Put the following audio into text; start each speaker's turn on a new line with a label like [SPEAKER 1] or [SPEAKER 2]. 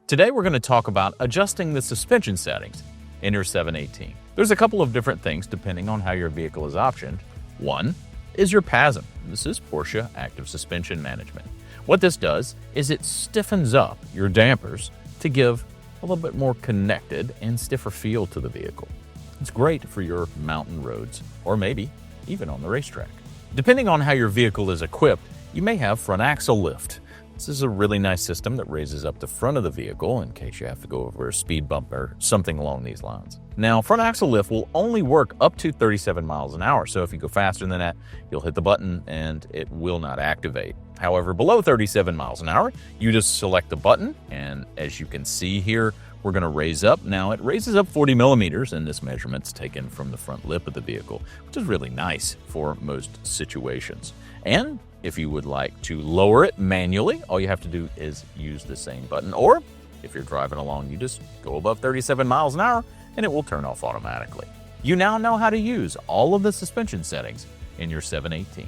[SPEAKER 1] Today we're going to talk about adjusting the suspension settings in your 718. There's a couple of different things depending on how your vehicle is optioned. One is your PASM. This is Porsche Active Suspension Management. What this does is it stiffens up your dampers to give a little bit more connected and stiffer feel to the vehicle. It's great for your mountain roads or maybe even on the racetrack. Depending on how your vehicle is equipped, you may have front axle lift. This is a really nice system that raises up the front of the vehicle in case you have to go over a speed bump or something along these lines. Now, front axle lift will only work up to 37 miles an hour, so if you go faster than that, you'll hit the button and it will not activate. However, below 37 miles an hour, you just select the button, and as you can see here, we're going to raise up. Now, it raises up 40 millimeters, and this measurement's taken from the front lip of the vehicle, which is really nice for most situations. And if you would like to lower it manually, all you have to do is use the same button. Or if you're driving along, you just go above 37 miles an hour and it will turn off automatically. You now know how to use all of the suspension settings in your 718.